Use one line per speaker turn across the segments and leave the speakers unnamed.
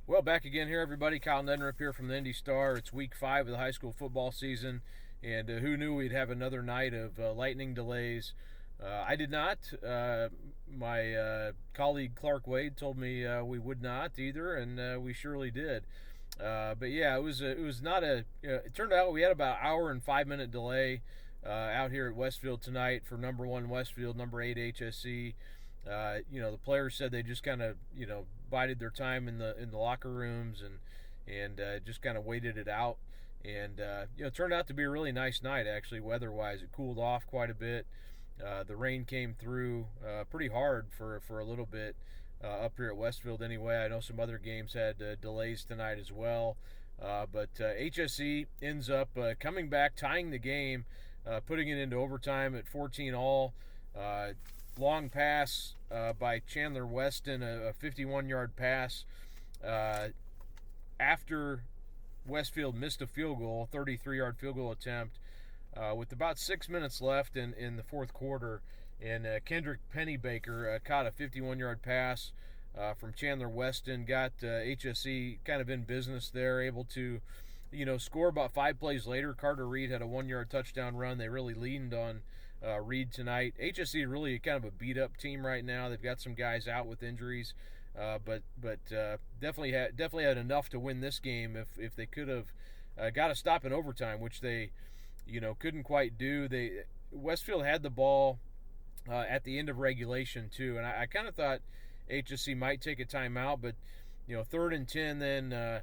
Well, back again here, everybody. Kyle Neddenripp here from the Indy Star. It's week 5 of the high school football season, and who knew we'd have another night of lightning delays? I did not. My colleague Clark Wade told me we would not either, and we surely did. But yeah, it was not a. It turned out we had about an hour and 5 minute delay out here at Westfield tonight for number 1 Westfield, number 8 HSE. The players said they just kind of bided their time in the locker rooms and just kind of waited it out. And it turned out to be a really nice night actually, weather-wise. It cooled off quite a bit. The rain came through pretty hard for a little bit up here at Westfield anyway. I know some other games had delays tonight as well. But HSE ends up coming back, tying the game, putting it into overtime at 14 all. Long pass by Chandler Weston, a 51-yard pass after Westfield missed a field goal, 33-yard field goal attempt, with about 6 minutes left in the fourth quarter. And Kendrick Pennybaker caught a 51-yard pass from Chandler Weston, got HSE kind of in business there, able to score about 5 plays later. Carter Reed had a 1-yard touchdown run. They really leaned on Reed tonight. HSE really kind of a beat-up team right now. They've got some guys out with injuries, but definitely had enough to win this game if they could have got a stop in overtime, which they couldn't quite do. Westfield had the ball at the end of regulation too, and I kind of thought HSE might take a timeout, but 3rd and 10 then.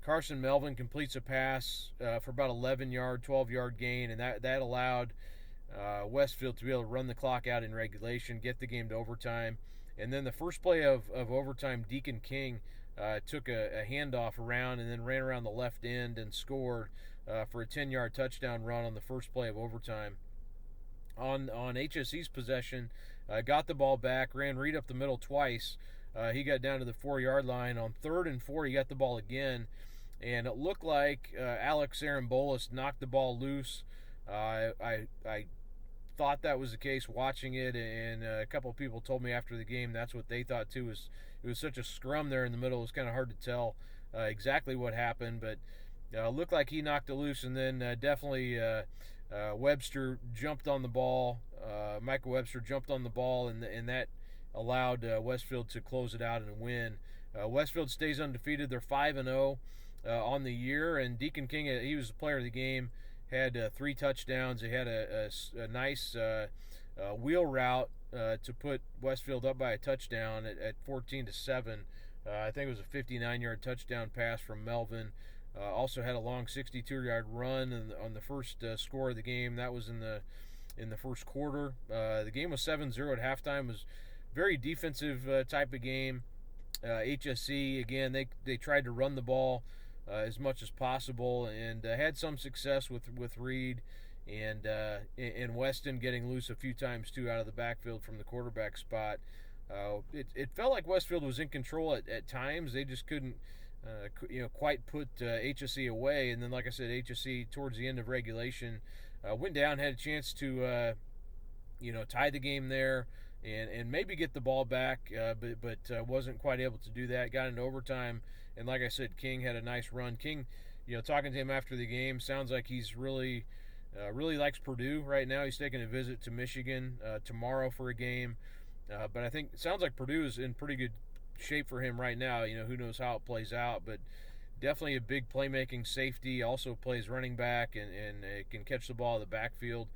Carson Melvin completes a pass for about 11-yard, 12-yard gain, and that allowed Westfield to be able to run the clock out in regulation, get the game to overtime. And then the first play of overtime, Deacon King took a handoff around and then ran around the left end and scored for a 10-yard touchdown run on the first play of overtime. On HSE's possession, got the ball back, ran Reed up the middle twice. He got down to the 4-yard line. On 3rd and 4, he got the ball again, and it looked like Alex Arambolas knocked the ball loose. I thought that was the case watching it, and a couple of people told me after the game that's what they thought too. It was such a scrum there in the middle. It was kind of hard to tell exactly what happened, but looked like he knocked it loose, and then definitely Webster jumped on the ball. Michael Webster jumped on the ball, and that allowed Westfield to close it out and win. Westfield stays undefeated. They're 5-0 on the year, and Deacon King, he was the player of the game, had 3 touchdowns. He had a nice wheel route to put Westfield up by a touchdown at 14-7. I think it was a 59-yard touchdown pass from Melvin. Also had a long 62-yard run on the first score of the game. That was in the first quarter. The game was 7-0 at halftime. It was very defensive type of game. HSE, again, they tried to run the ball as much as possible and had some success with Reed and Weston getting loose a few times too out of the backfield from the quarterback spot. It felt like Westfield was in control at times. They just couldn't quite put HSE away. And then, like I said, HSE towards the end of regulation went down, had a chance to tie the game there and maybe get the ball back, but wasn't quite able to do that. Got into overtime, and like I said, King had a nice run. King, talking to him after the game, sounds like he's really likes Purdue right now. He's taking a visit to Michigan tomorrow for a game, but I think it sounds like Purdue is in pretty good shape for him right now. Who knows how it plays out, but definitely a big playmaking safety. Also plays running back and can catch the ball in the backfield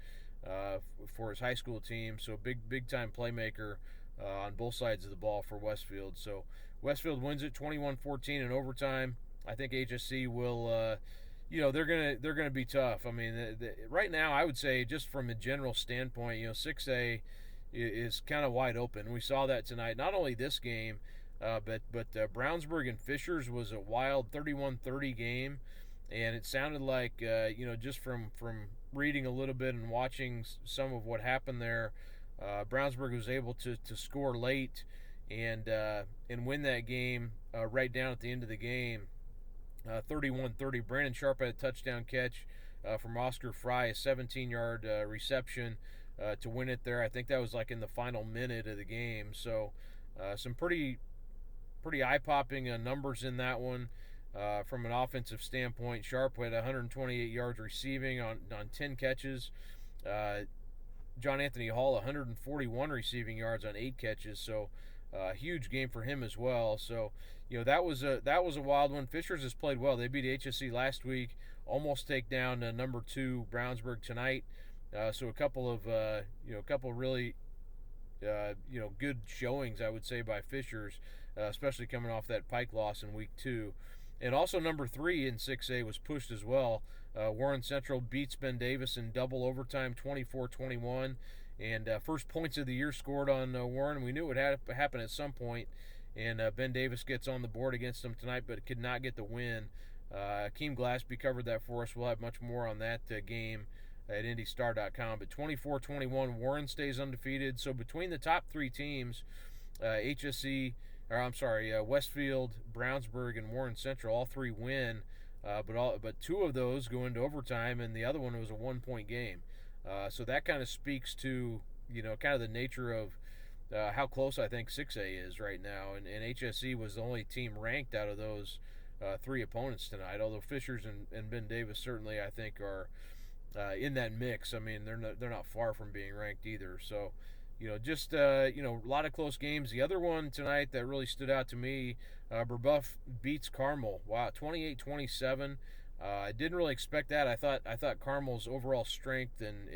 for his high school team. So big time playmaker on both sides of the ball for Westfield. So Westfield wins it 21-14 in overtime. I think HSC will they're gonna be tough. I mean, right now I would say, just from a general standpoint, 6A is kind of wide open. We saw that tonight. Not only this game, but Brownsburg and Fishers was a wild 31-30 game, and it sounded like just from reading a little bit and watching some of what happened there, Brownsburg was able to score late and win that game right down at the end of the game, 31-30. Brandon Sharp had a touchdown catch from Oscar Fry, a 17-yard reception to win it there. I think that was like in the final minute of the game. So some pretty pretty eye-popping numbers in that one. From an offensive standpoint, Sharp had 128 yards receiving on 10 catches. John Anthony Hall 141 receiving yards on 8 catches. So huge game for him as well. So that was a wild one. Fishers has played well. They beat HSE last week. Almost take down number 2 Brownsburg tonight. So a couple of really good showings, I would say, by Fishers, especially coming off that Pike loss in week 2. And also number 3 in 6A was pushed as well. Warren Central beats Ben Davis in double overtime, 24-21. And first points of the year scored on Warren. We knew it would happen at some point. And Ben Davis gets on the board against them tonight, but could not get the win. Akeem Glassby covered that for us. We'll have much more on that game at IndyStar.com. But 24-21, Warren stays undefeated. So between the top 3 teams, Westfield, Brownsburg, and Warren Central, all 3 win. But 2 of those go into overtime, and the other one was a 1-point game. So that kind of speaks to kind of the nature of how close I think 6A is right now. And HSE was the only team ranked out of those 3 opponents tonight. Although Fishers and Ben Davis certainly I think are in that mix. I mean they're not far from being ranked either. So a lot of close games. The other one tonight that really stood out to me, Brebeuf beats Carmel. Wow, 28-27. I didn't really expect that. I thought Carmel's overall strength and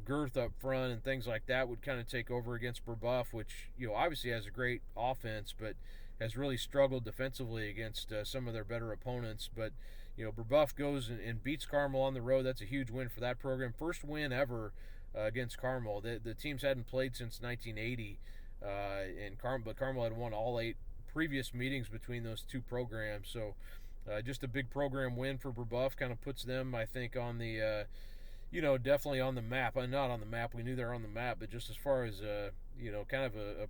girth up front and things like that would kind of take over against Brebeuf, which obviously has a great offense, but has really struggled defensively against some of their better opponents. But Brebeuf goes and beats Carmel on the road. That's a huge win for that program. First win ever against Carmel. The teams hadn't played since 1980, but Carmel had won all 8 previous meetings between those 2 programs. So just a big program win for Brebeuf. Kind of puts them, I think, on the definitely on the map. Not on the map. We knew they were on the map, but just as far as kind of a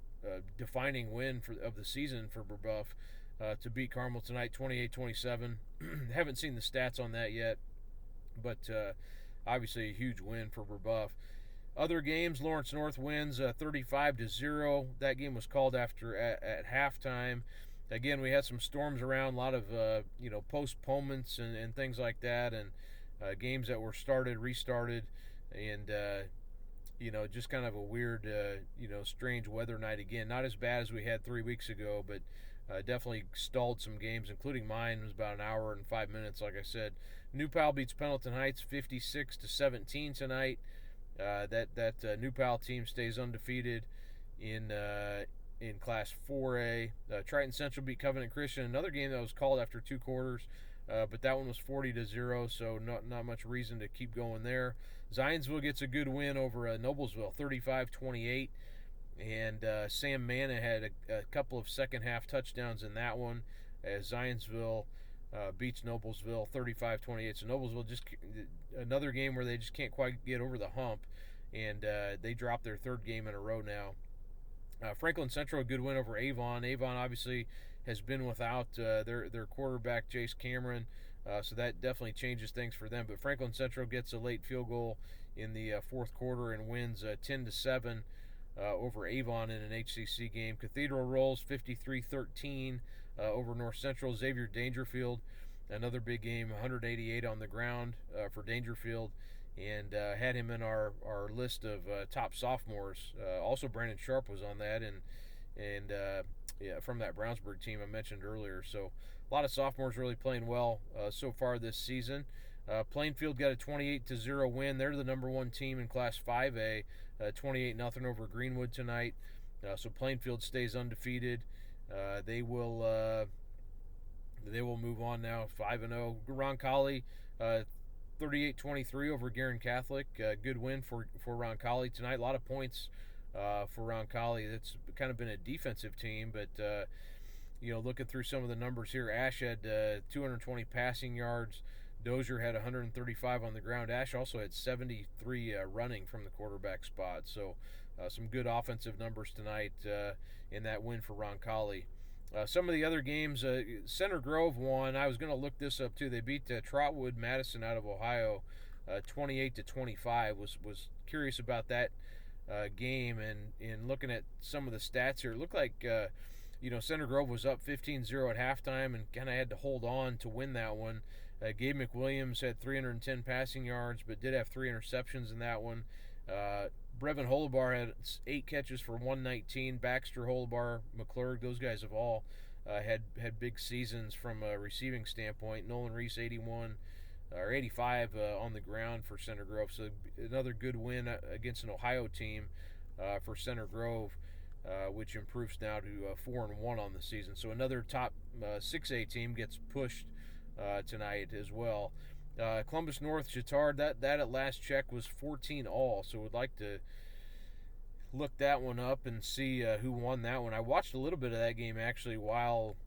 defining win of the season for Brebeuf to beat Carmel tonight, 28-27. Haven't seen the stats on that yet, but obviously a huge win for Brebeuf. Other games, Lawrence North wins 35-0. That game was called at halftime. Again, we had some storms around, a lot of postponements and things like that, and games that were restarted, and just kind of a weird, strange weather night again. Not as bad as we had 3 weeks ago, but definitely stalled some games, including mine. It was about an hour and 5 minutes, like I said. New Pal beats Pendleton Heights 56-17 tonight. That New Pal team stays undefeated in Class 4A. Triton Central beat Covenant Christian, another game that was called after 2 quarters, but that one was 40-0, so not much reason to keep going there. Zionsville gets a good win over Noblesville, 35-28, and Sam Manna had a couple of second-half touchdowns in that one, as Zionsville beats Noblesville 35-28. So Noblesville just another game where they just can't quite get over the hump, and they dropped their 3rd game in a row now. Franklin Central, a good win over Avon. Avon obviously has been without their quarterback, Jace Cameron, so that definitely changes things for them. But Franklin Central gets a late field goal in the 4th quarter and wins 10-7 over Avon in an HCC game. Cathedral rolls 53-13 over North Central. Xavier Dangerfield, another big game, 188 on the ground for Dangerfield, and had him in our list of top sophomores. Also, Brandon Sharp was on that, and from that Brownsburg team I mentioned earlier. So a lot of sophomores really playing well so far this season. Plainfield got a 28-0 win. They're the number 1 team in Class 5A, 28-0 over Greenwood tonight. So Plainfield stays undefeated. They will move on now, 5-0. Roncalli, 38-23 over Guerin Catholic. Good win for Roncalli tonight. A lot of points for Roncalli. That's kind of been a defensive team, but looking through some of the numbers here, Ash had 220 passing yards. Dozier had 135 on the ground. Ash also had 73 running from the quarterback spot. So some good offensive numbers tonight in that win for Roncalli. Some of the other games, Center Grove won. I was going to look this up too. They beat Trotwood Madison out of Ohio 28-25. Was curious about that game, and looking at some of the stats here, it looked like Center Grove was up 15-0 at halftime and kind of had to hold on to win that one. Gabe McWilliams had 310 passing yards, but did have 3 interceptions in that one. Brevin Holobar had 8 catches for 119. Baxter, Holobar, McClurg, those guys have all had big seasons from a receiving standpoint. Nolan Reese 81 or 85 on the ground for Center Grove. So another good win against an Ohio team for Center Grove, which improves now to 4-1 on the season. So another top 6A team gets pushed tonight as well. Columbus North Chittard, that at last check was 14 all. So would like to look that one up and see who won that one. I watched a little bit of that game actually while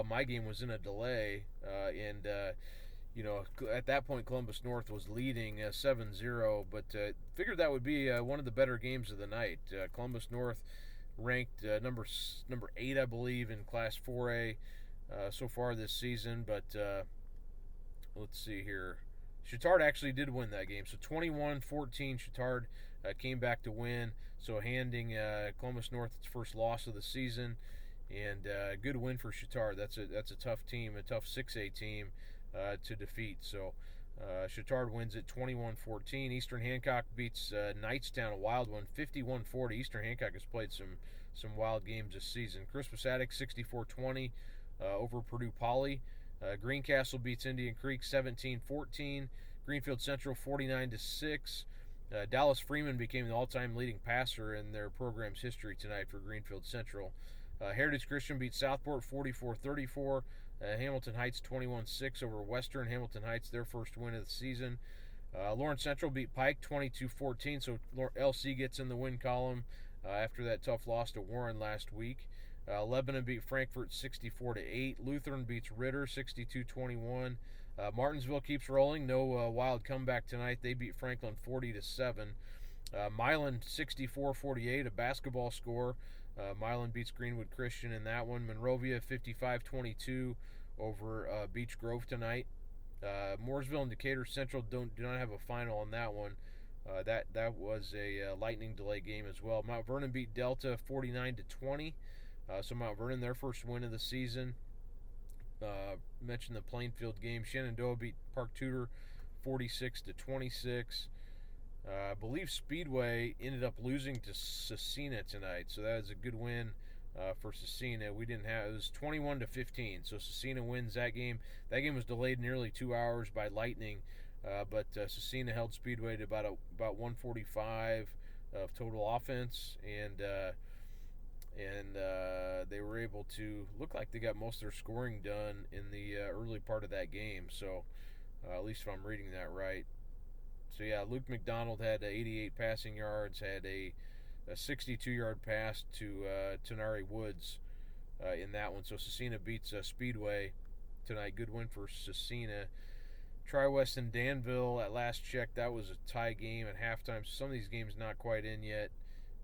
my game was in a delay, and at that point Columbus North was leading 7-0, but figured that would be one of the better games of the night. Columbus North ranked number 8, I believe, in Class 4A so far this season, but let's see here. Chittard actually did win that game, so 21-14 Chittard came back to win, so handing Columbus North its first loss of the season, and good win for Chittard. That's a tough team, a tough 6A team to defeat. So Chittard wins it 21-14. Eastern Hancock beats Knightstown, a wild one, 51-40. Eastern Hancock has played some wild games this season. Crispus Attucks 64-20 over Purdue Poly. Greencastle beats Indian Creek 17-14. Greenfield Central 49-6. Dallas Freeman became the all-time leading passer in their program's history tonight for Greenfield Central. Heritage Christian beat Southport 44-34. Hamilton Heights 21-6 over Western. Hamilton Heights, their first win of the season. Lawrence Central beat Pike 22-14, so LC gets in the win column after that tough loss to Warren last week. Lebanon beat Frankfort 64-8. Lutheran beats Ritter 62-21. Martinsville keeps rolling. No wild comeback tonight. They beat Franklin 40-7. Milan 64-48, a basketball score. Milan beats Greenwood Christian in that one. Monrovia 55-22 over Beech Grove tonight. Mooresville and Decatur Central do not have a final on that one. That was a lightning delay game as well. Mount Vernon beat Delta 49-20. So Mount Vernon, their first win of the season. Mentioned the Plainfield game. Shenandoah beat Park Tudor 46-26. I believe Speedway ended up losing to Cecina tonight, so that is a good win for Cecina. It was 21-15, so Cecina wins that game. That game was delayed nearly 2 hours by lightning, but Cecina held Speedway to about 145 of total offense, and they were able to look like they got most of their scoring done in the early part of that game. So at least if I'm reading that right. So yeah, Luke McDonald had 88 passing yards, had a 62-yard pass to Tenari Woods in that one. So Cecina beats Speedway tonight. Good win for Cecina. Tri-West and Danville at last check, that was a tie game at halftime. So some of these games not quite in yet,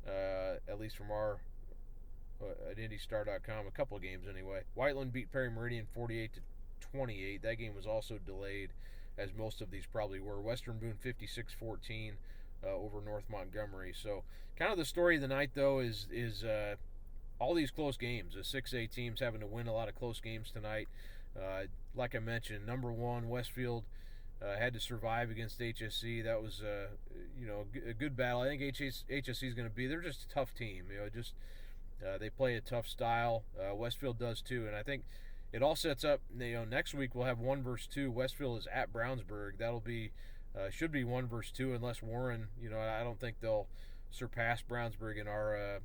at least from our at IndyStar.com. A couple of games anyway. Whiteland beat Perry Meridian 48-28. That game was also delayed, as most of these probably were. Western Boone 56-14 over North Montgomery. So kind of the story of the night, though, is all these close games. The 6A teams having to win a lot of close games tonight. Like I mentioned, number 1, Westfield had to survive against HSE. That was a good battle. I think HSE is going to be. They're just a tough team. They play a tough style. Westfield does too, and I think it all sets up. Next week we'll have 1 versus 2. Westfield is at Brownsburg. That'll be should be 1 versus 2 unless Warren. I don't think they'll surpass Brownsburg in our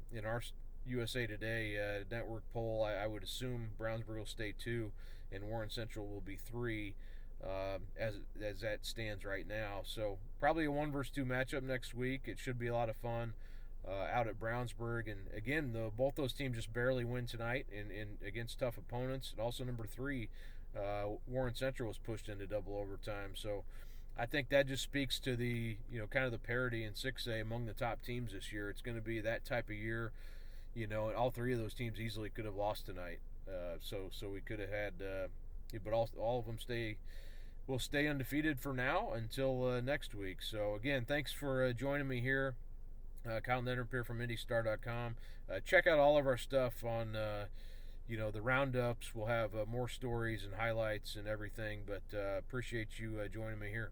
USA Today network poll. I would assume Brownsburg will stay 2, and Warren Central will be 3. As that stands right now. So probably a 1 versus 2 matchup next week. It should be a lot of fun out at Brownsburg. And again, both those teams just barely win tonight in against tough opponents. And also number 3, Warren Central was pushed into double overtime. So I think that just speaks to the kind of the parity in 6A among the top teams this year. It's going to be that type of year. And all 3 of those teams easily could have lost tonight. So we could have had, but all of them will stay undefeated for now until next week. So again, thanks for joining me here Kyle Netterpier from IndyStar.com. Check out all of our stuff on the roundups. We'll have more stories and highlights and everything. But appreciate you joining me here.